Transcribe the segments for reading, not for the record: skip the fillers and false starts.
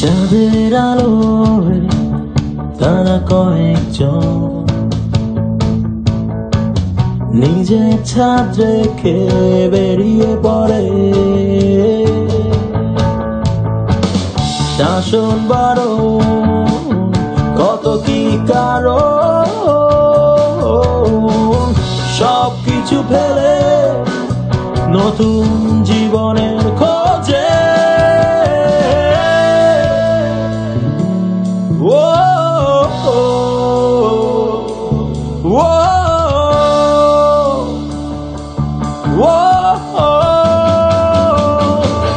চাঁদের আলোয় তারা কয়েকজন নিজের ছাদ রেখে বেরিয়ে পড়ে। শাসন বারণ কত কি কারণ, সব কিছু ফেলে নতুন জীবনের খোঁজে।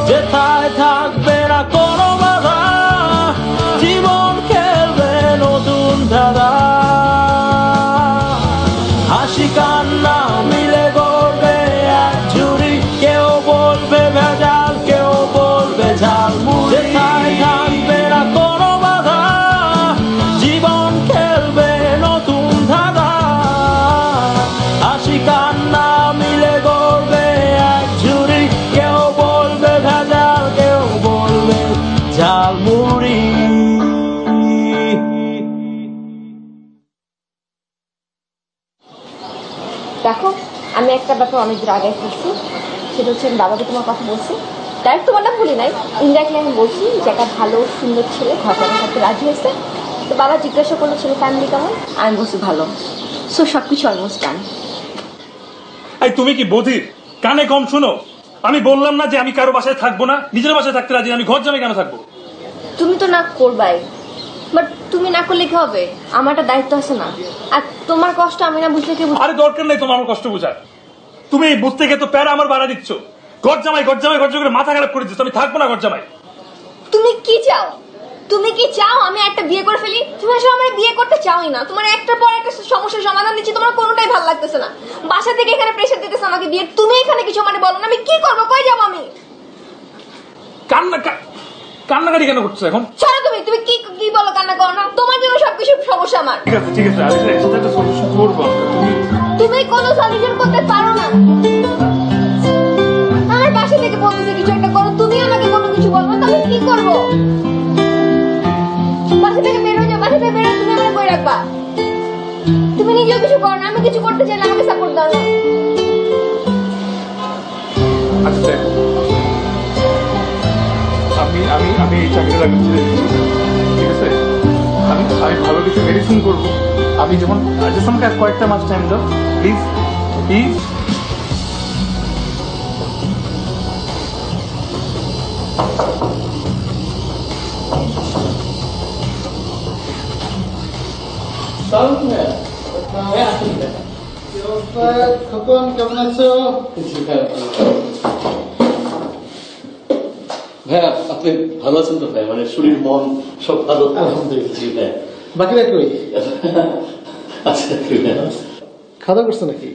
যেথায় থাকবে না কোনো বাধা, জীবন খেলবে নতুন ধারা। হাসি কান্না মিলে গড়বে এক ঝুড়ি, কেউ বলবে ভেজাল, কেউ বলবে ঝালমুড়ি। যেথায় থাকবে না কোনো বাধা, জীবন খেলবে নতুন ধারা। হাসি কান্না মিলে গড়বে এক ঝুড়ি, কেউ বলবে ভেজাল, কেউ বলবে ঝালমুড়ি। দেখো, আমি একটা ব্যাপার অনেক দূর আগে ফেলছি, সেটা হচ্ছে আমি বাবাকে তোমার কথা বলছি। ডাইরেক্ট তোমার নাম বলি নাই, ইনডাইরেক্টলি আমি বলছি যে একটা ভালো সুন্দর ছেলে ঘর করার সাথে রাজি হয়েছে। তো বাবা জিজ্ঞাসা করলো ছেলে ফ্যামিলি কেমন, আমি বলছি ভালো। সো সব কিছু অলমোস্ট ডান। এই তুমি কি বধির? কানে কম শোনো। আমি বললাম না যে আমি কারো বাসায় থাকবো না, নিজের বাসায় থাকতে রাজি। আমি ঘর জামাই কেন থাকবো? তুমি তো না করবাই, বাট তুমি না করলে কি হবে? আমার একটা দায়িত্ব আছে না? আর তোমার কষ্ট আমি না বুঝলে কি বুঝবো? আরে দরকার নেই তোমার আমার কষ্ট বোঝার। তুমি বুঝতে গিয়ে তো প্যারা আমার বাড়া দিচ্ছ। ঘর জামাই ঘর জামাই ঘর জামাই করে মাথা খারাপ করে দিচ্ছ। আমি থাকবো না ঘর জামাই। তুমি কি চাও? তুমি কি চাও আমি একটা বিয়ে করে ফেলি? তুমি আসলে আমার বিয়ে করতে চাওই না। তোমার একটার পর একটা সমস্যার সমাধান দিচ্ছি, তোমার কোনোটাই ভালো লাগতেছে না। বাসা থেকে এখানে প্রেশার দিতেছে আমাকে বিয়ে, তুমি এখানে কিছু মানে বলো না। আমি কি করবো? কই যাবো আমি? কান্নাকাটি কেন করছো এখন? ছাড়ো তুমি। তুমি কি কি বলো? কান্না করো না, তোমার জন্য সবকিছু সমস্যা আমার। ঠিক আছে ঠিক আছে, আমি একটা সলিউশন করবো। তুমি কোনো সলিউশন করতে পারো না। আমার বাসা থেকে বলতেছে কিছু একটা করো, তুমি আমাকে কোনো কিছু বলবো না, আমি কি করবো? বাসা থেকে বের হয়ে যাও, বাসা থেকে বের হয়ে তুমি আমাকে কই রাখবা? তুমি নিজেও কিছু করো না, আমি কিছু করতে চাইলে আমাকে সাপোর্ট দাও না। আচ্ছা আমি এই চাকরিটা ছেড়ে দিচ্ছি, ঠিক আছে? আমি ভালো কিছু মেডিসিন করবো। আমি যেমন আমাকে কয়েকটা মাস টাইম দাও প্লিজ প্লিজ। খোকন কেমন আছো? ভাইয়া আপনি ভালো আছেন তো? ভাই মানে শরীর মন সব ভালো? আলহামদুলিল্লাহ। বাকিরা কই? আচ্ছা খাওয়া করছো নাকি?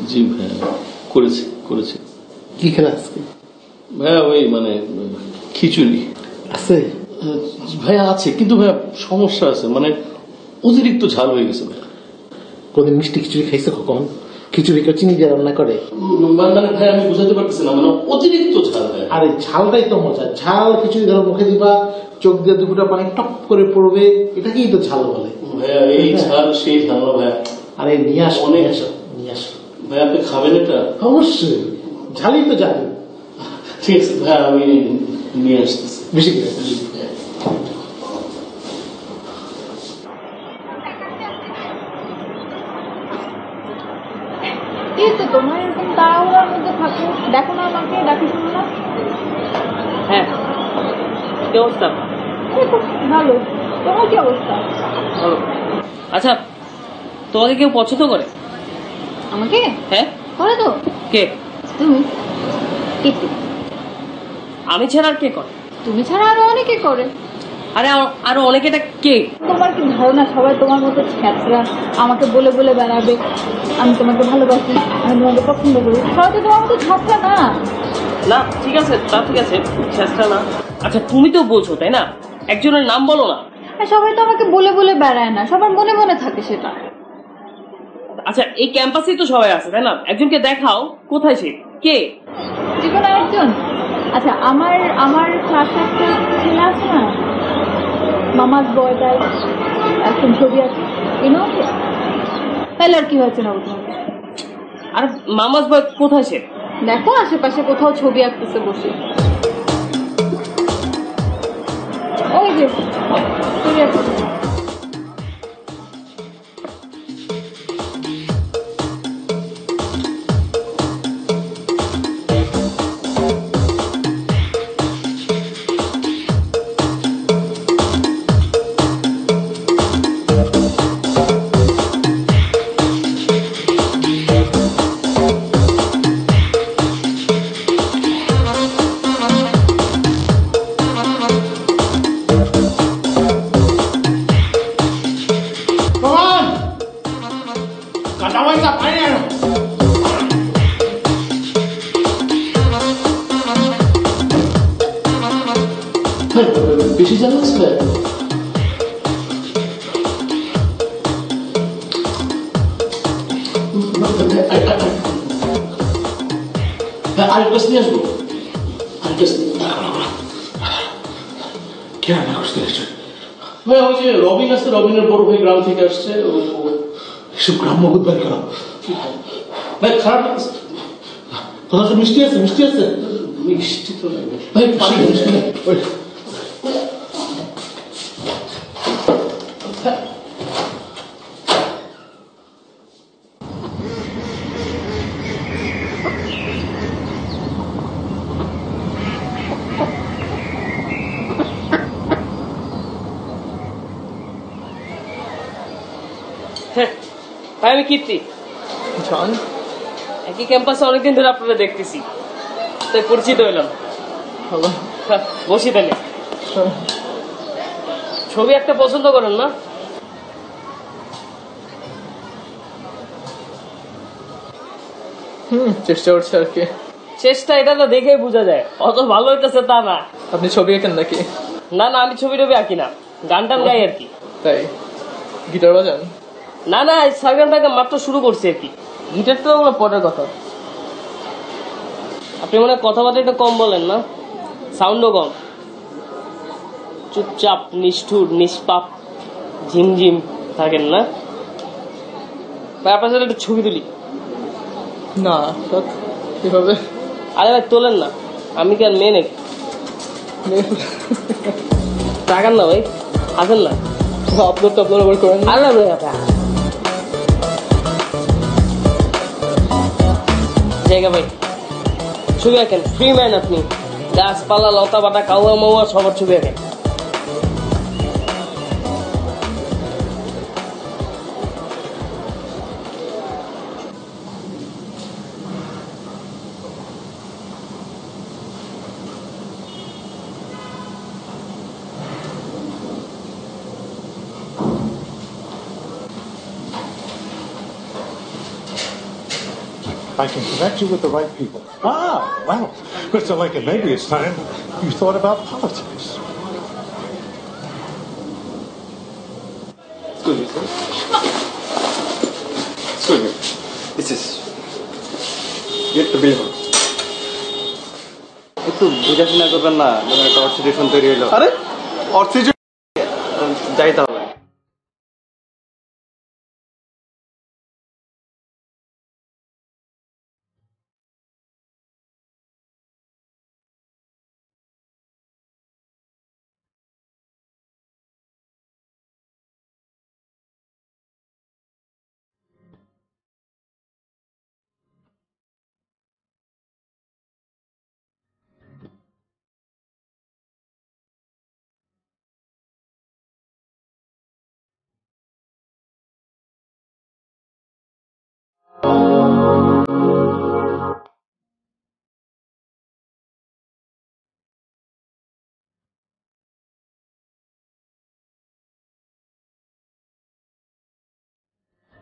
জি ভাইয়া করেছি করেছি। কি খেলা আজকে? ভাইয়া ওই মানে খিচুড়ি আছে ভাইয়া আছে, কিন্তু ভাইয়া সমস্যা আছে, মানে অতিরিক্ত ঝাল হয়ে গেছে ভাইয়া। কোনদিন মিষ্টি খিচুড়ি খাইছো কখন? খিচুড়ি কেউ চিনি দিয়ে রান্না করে? মানে ভাই আমি বুঝাতে পারতেছি না, মানে অতিরিক্ত ঝাল ভাই। আরে ঝালটাই তো মজা। ঝাল খিচুড়ি ধরো মুখে দিবা, চোখ দিয়ে দুপুরটা পানি টপ করে পড়বে, এটাকেই তো ঝাল বলে ভাইয়া। এই ঝাল সেই ঝাল না ভাইয়া। আরে নিয়ে আসো অনেক নিয়ে আসো। ভাই আপনি খাবেন এটা? অবশ্যই, ঝালই তো জানি। ঠিক আছে ভাইয়া, আমি নিয়ে আসতেছি। বেশি করে এই তো তোমার এরকম তাড়াহুড়ার মধ্যে থাকো, দেখো না আমাকে, ডাকি শুনো না। হ্যাঁ, কি অবস্থা? ভালো। তোমার কি অবস্থা? ভালো। আচ্ছা, তোমাকে কেউ পছন্দ করে? আমাকে? হ্যাঁ করে তো। কে? তুমি। কে? আমি ছাড়া আর কে করে? তুমি ছাড়া আরো অনেকে করে। আরে আরো অনেকে, এটা কে? তোমার কি ধারণা সবাই তোমার মতো ছ্যাঁচড়া আমাকে বলে বলে বেড়াবে আমি তোমাকে ভালোবাসি, আমি তোমাকে পছন্দ করি? সবাই তো তোমার মতো ছ্যাঁচড়া না। না ঠিক আছে, তা ঠিক আছে, চেষ্টা না। আচ্ছা তুমি তো বলছো তাই না, একজনের নাম বলো না। সবাই তো আমাকে বলে বলে বেড়ায় না, সবার মনে মনে থাকে সেটা। আচ্ছা এই ক্যাম্পাসেই তো সবাই আছে তাই না, একজনকে দেখাও, কোথায় সে? কে? যে কোনো একজন। আচ্ছা, আমার আমার ক্লাসে একটা ছেলে আছে না, মামাজ বয় তাই এখন ছবি আছে, ইনো তাহলে আর কি হয়েছে না তোমাকে? আর মামাজ ভাই কোথায় সে? দেখো আশেপাশে কোথাও ছবি আঁকতেছে বসে, ওই যে ছবি আঁকতেছে। বেশি জানাস আরেক ক্লাস নিয়ে আসবো, আরেক ক্লাস কে রান্না করতে এসছো? ভাই ওই যে রবিন আছে, রবিনের বড় ভাই গ্রাম থেকে আসছে। এসব গ্রাম্য বোধ বের করো। ভাই খারাপ কথা তো মিষ্টি আছে, মিষ্টি আছে। মিষ্টি তো ভাই পানি মিষ্টি না। হ্যাঁ ভাই, আমি কীর্তি। একই ক্যাম্পাসে অনেকদিন ধরে আপনারা দেখতেছি, তাই পরিচিত হইলাম। বসি তাহলে। ছবি একটা পছন্দ করেন না? চেষ্টা করছে আর কি। চেষ্টা এটা তো দেখেই বোঝা যায়, অত ভালো হইতেছে তা না। আপনি ছবি আঁকেন নাকি? না না, আমি ছবি টবি আঁকি না, গান টান গাই আর কি। তাই গিটার বাজান? না না, সাইকেলটাকে মাত্র শুরু করছি আর কি। গিটার তো ওগুলো পরের কথা। আপনি মনে হয় কথাবার্তা একটু কম বলেন না, সাউন্ডও কম। চুপচাপ নিষ্ঠুর নিষ্পাপ ঝিমঝিম থাকেন না ভাই। আপনার সাথে একটু ছবি তুলি না, কিভাবে? আরে ভাই তোলেন না, আমি কি আর মেয়ে নাকি? টাকান না ভাই, আসেন না। আপলোড টাপলোড আবার করেন? আরে ভাই আপনার জায়গা ভাই, ছবি আঁকেন, ফ্রি ম্যান আপনি। গাছপালা লতা পাতা কাউয়া মাউয়া সবার ছবি আঁকেন। I can connect you with the right people. Ah, well, Mr. Lincoln, maybe it's time you thought about politics. Excuse me, sir. Excuse me. This is yet to build. একটু বুঝাশোনা করবেন না, যেমন একটা অর্থ সিচুয়েশন তৈরি হলো। আরে অর্থ যাই তাহলে।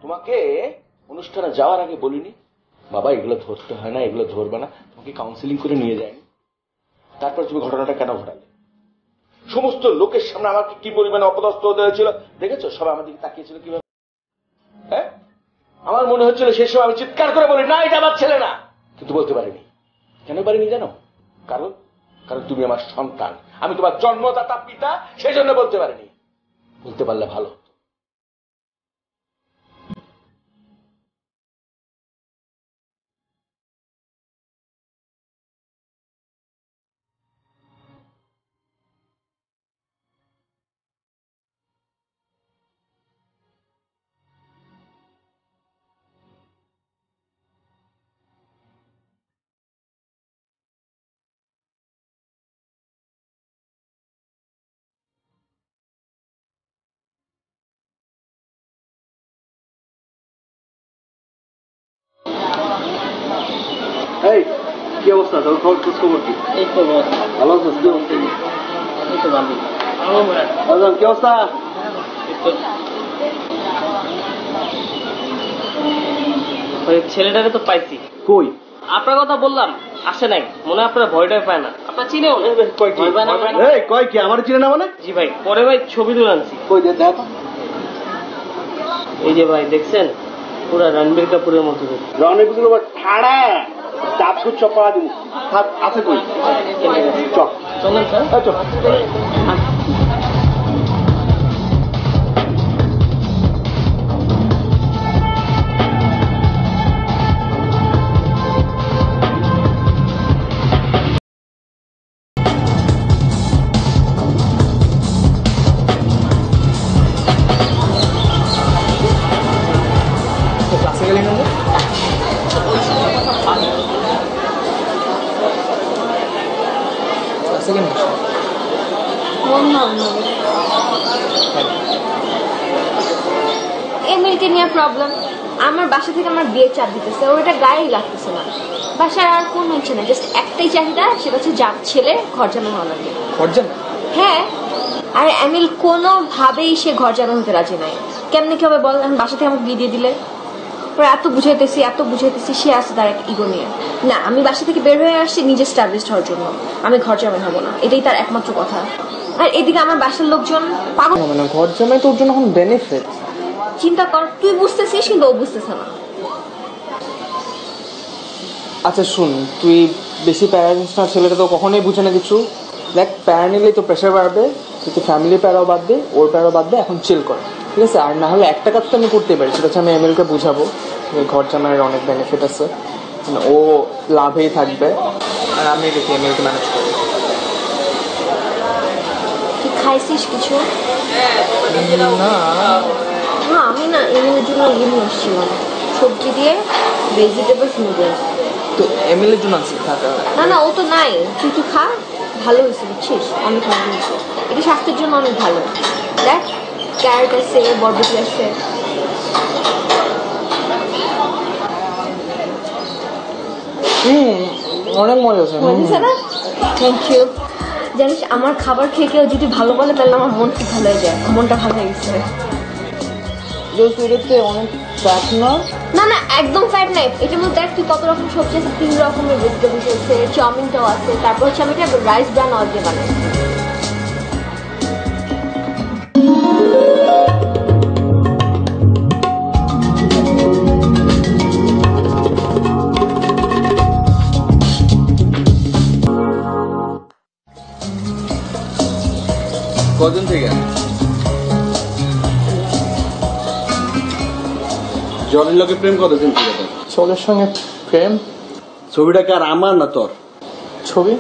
তোমাকে অনুষ্ঠানে যাওয়ার আগে বলিনি বাবা এগুলো ধরতে হয় না, এগুলো ধরবে না? তোমাকে কাউন্সিলিং করে নিয়ে যায়নি? তারপর তুমি ঘটনাটা কেন ঘটালে? সমস্ত লোকের সামনে আমাকে কি পরিমাণে অপদস্থ হতে হয়েছিল দেখেছো? সবাই আমার দিকে তাকিয়েছিল কিভাবে। হ্যাঁ, আমার মনে হচ্ছিল সেই সময় আমি চিৎকার করে বলি না এটা আমার ছেলে না, কিন্তু বলতে পারিনি। কেন পারিনি জানো? কারণ কারণ তুমি আমার সন্তান, আমি তোমার জন্মদাতা পিতা, সেই জন্য বলতে পারিনি। বলতে পারলে ভালো। এই কি অবস্থা তোর? খবর খবর কি? এই তো বস, ভালো আছিস? কি অবস্থা? এই তো ভালো। আজান কি অবস্থা? ওই ছেলেটারে তো পাইছি। কই? আপনার কথা বললাম, আসে নাই। মনে হয় আপনার ভয়টাই পায় না। আপনার চিনেও না। কয় কি? এই কয় কি আমার চিনে না মানে? জি ভাই, পরে ভাই ছবি তুলে আনছি। কই দে দেখো। এই যে ভাই দেখছেন, পুরা রণবীর কাপুরের মতো। রণবীর কাপুর ঠাড়া দাঁত কুচ্ছ পড়া দিন। আছে কই? চল চলেন স্যার। চল। ক্লাসে গেলি না? ক্লাসে গেলি এমএলটি নিয়ে প্রবলেম। আমার বাসা থেকে আমার বিয়ের চাপ দিতেছে, ওর এটা গায়েই লাগতেছে না। বাসার আর কোন হচ্ছে না, জাস্ট একটাই চাহিদা, সেটা হচ্ছে ছেলে ঘর জামাই হওয়া লাগে। ঘর জামাই? হ্যাঁ, আর এমিল কোনোভাবেই সে ঘর জামাই হতে রাজি নাই। কেমনে কি হবে বল? আমি বাসা থেকে আমাকে বিয়ে দিয়ে দিলে, ওরা এত বুঝাইতেছি, সে আসছে তার একটা ইগো নিয়ে। না, আমি বাসা থেকে বের হয়ে আসছি নিজে স্টাবলিশড হওয়ার জন্য, আমি ঘর জামাই হবো না, এটাই তার একমাত্র কথা। আর এদিকে আমার বাসার লোকজন পাগল। মানে ঘর জামাই তোর জন্য এখন বেনিফিট। চিন্তা কর, তুই বুঝতেছিস কিন্তু ও বুঝতেছে না। আচ্ছা শুন, তুই বেশি প্যারা নিস না, ছেলেটা তো কখনোই বুঝে না কিছু। দেখ, প্যারা নিলেই তো প্রেশার বাড়বে, তুই ফ্যামিলি প্যারাও বাদ দে, ওর প্যারাও বাদ দে, এখন চিল কর, ঠিক আছে? আর না হলে একটা কাজ তো আমি করতেই পারি, সেটা হচ্ছে আমি এমএলকে বুঝাবো যে ঘর জামাইয়ের অনেক বেনিফিট আছে, মানে ও লাভেই থাকবে, আর আমি দেখি এমএলকে ম্যানেজ করি। তুই খাইছিস কিছু? না, হ্যাঁ, আমি না এমএলের জন্য ইয়ে নিয়ে এসেছিলাম, সবজি দিয়ে ভেজিটেবলস নুডলস। তো এমএলএর জন্য আনছি থাকা? না ও তো নাই, তুই খা, ভালো হয়েছে বুঝছিস, অনেক ভালো হয়েছে। এটা স্বাস্থ্যের জন্য অনেক ভালো। দেখ, ক্যারেট আছে, বরবটি আছে। অনেক মজা আছে। Thank you. জানিস, আমার খাবার খেয়ে কেউ যদি ভালো বলে তাহলে আমার মন খুব ভালো হয়ে যায়, মনটা ভালো হয়ে গেছে। অনেক ফ্যাট না? না একদম ফ্যাট নাই। এটার মধ্যে দেখ তুই কত রকম সবজি আছে, 3 রকমের ভেজিটেবলস আছে, চাউমিনটাও আছে, তারপর হচ্ছে আমি এটা রাইস ব্রান অয়েল দিয়ে বানাই। কদিন থেকে জলের লোকে প্রেম কতদিন থেকে? চোখের সঙ্গে প্রেম? ছবিটা কি আর আমার না তোর? ছবি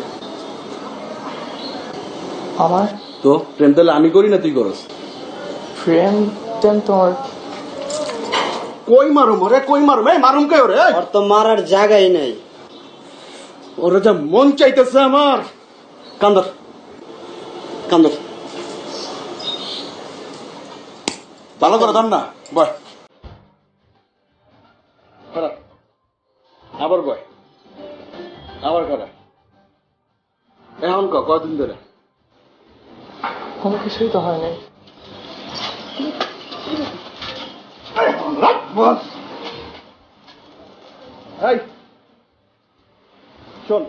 আমার তো প্রেম তাহলে আমি করি না তুই করস? প্রেম টেম তোমার? কই মারুম ওরে, কই মারুম? এই মারুম কে ওরে? ওর তো মারার জায়গাই নেই। ওরা যা মন চাইতেছে আমার। কান্দর কান্দর ভালো করে দাম না বয়, আবার বয়, আবার করা। এখন কদিন ধরে? কোনো কিছুই তো হয় নাই। শোন,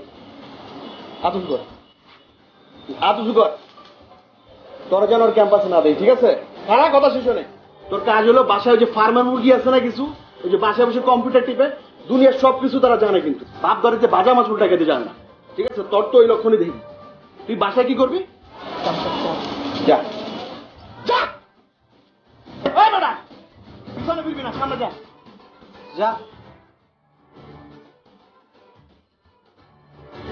আতুস কর, আতুস কর, তোর যেন ওর ক্যাম্পাসে না দেয়, ঠিক আছে? সারা কথা শেষ নেই। তোর কাজ হলো বাসায় ওই যে ফার্মার মুরগি আছে না কিছু, ওই যে বাসায় বসে কম্পিউটার টিপে দুনিয়ার সবকিছু তারা জানে, কিন্তু বাপ ধরে যে বাজা মাছ উল্টা খেতে জানে না, ঠিক আছে? তোর তো ওই লক্ষণই দেখি। তুই বাসায় কি করবি? যা যা, এই বেটা পিছনে ফিরবি না, সামনে যা যা।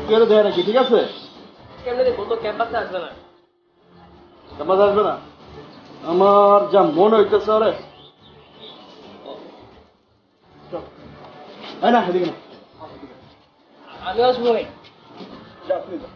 তুই এটা দেখে রাখি, ঠিক আছে? কেমনে দেখবো? তো ক্যাম্পাসে আসবে না। ক্যাম্পাস আসবে না? আমার যা মনে হইতেছে আরে না, এদিকে না, আমি আসবো। যা তুই যা।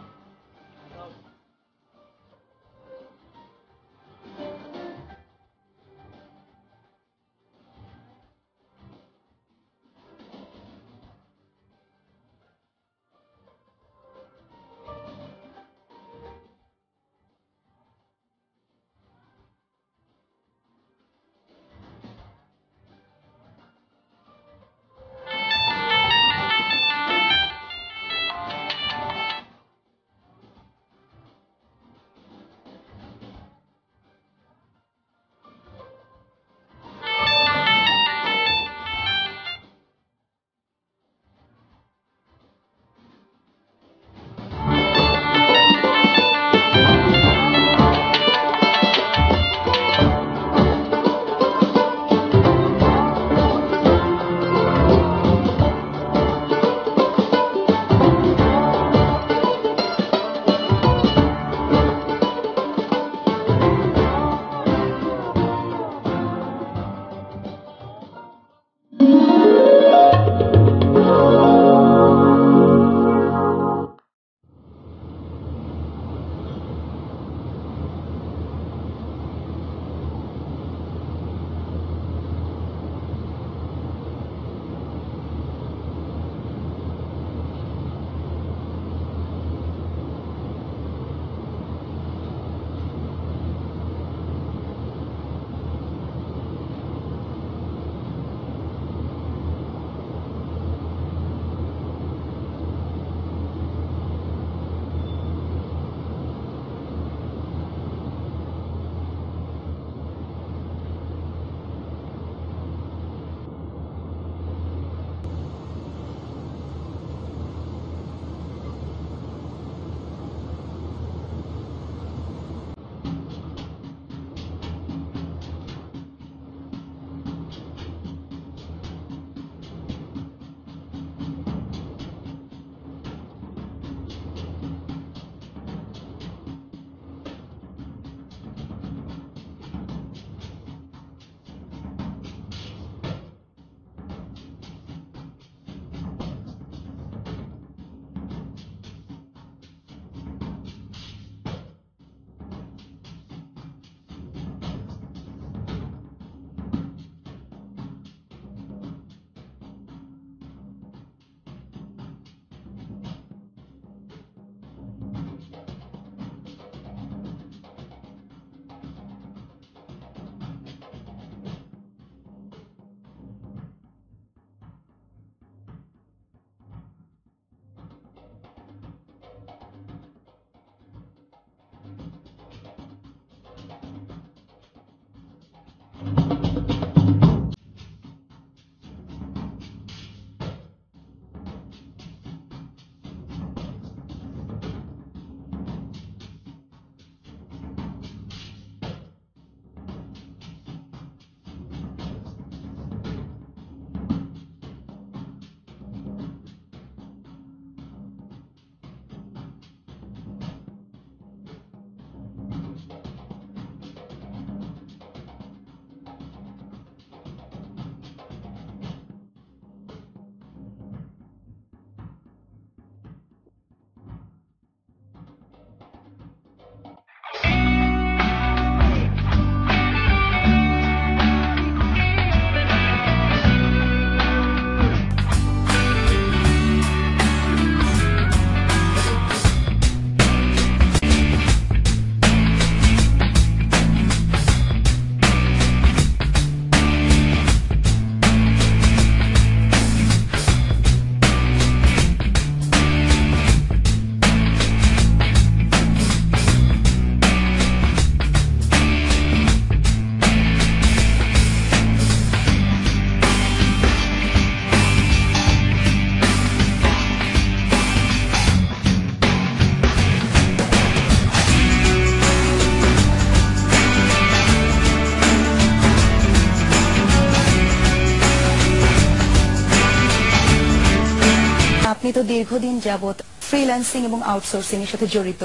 তো দীর্ঘদিন যাবত ফ্রিল্যান্সিং এবং আউটসোর্সিং এর সাথে জড়িত।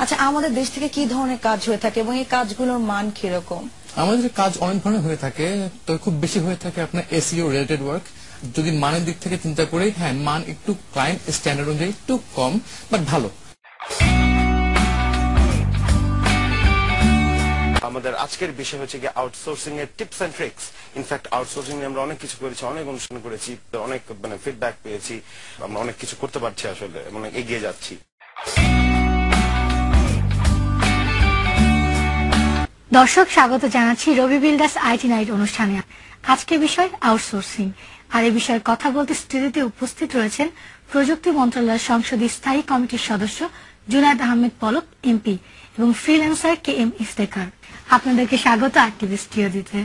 আচ্ছা, আমাদের দেশ থেকে কি ধরনের কাজ হয়ে থাকে এবং এই কাজগুলোর মান কিরকম? আমাদের কাজ অনেক ধরনের হয়ে থাকে, তো খুব বেশি হয়ে থাকে আপনার এসইও রিলেটেড ওয়ার্ক। যদি মানের দিক থেকে চিন্তা করি, হ্যাঁ মান একটু ক্লায়েন্ট স্ট্যান্ডার্ড অনুযায়ী একটু কম, বাট ভালো। আমাদের আজকের বিষয় হচ্ছে কি আউটসোর্সিং এর tips and tricks. In fact outsourcing এ আমরা অনেক কিছু করেছি, অনেক অনুষ্ঠান করেছি, অনেক ফিডব্যাক পেয়েছি, আমরা অনেক কিছু করতে পারছি, আসলে অনেক এগিয়ে যাচ্ছি। দর্শক, স্বাগত জানাচ্ছি রবি বিল্ডার্স আইটি নাইট অনুষ্ঠানে। আজকের বিষয় আউটসোর্সিং, আর এই বিষয়ে কথা বলতে স্টুডিওতে উপস্থিত রয়েছেন প্রযুক্তি মন্ত্রণালয়ের সংসদীয় স্থায়ী কমিটির সদস্য জুনায়েদ আহমেদ পলক এমপি এবং ফ্রিল্যান্সার KM ইফতেখার। আপনাদেরকে স্বাগত আরটিভি স্টুডিওতে।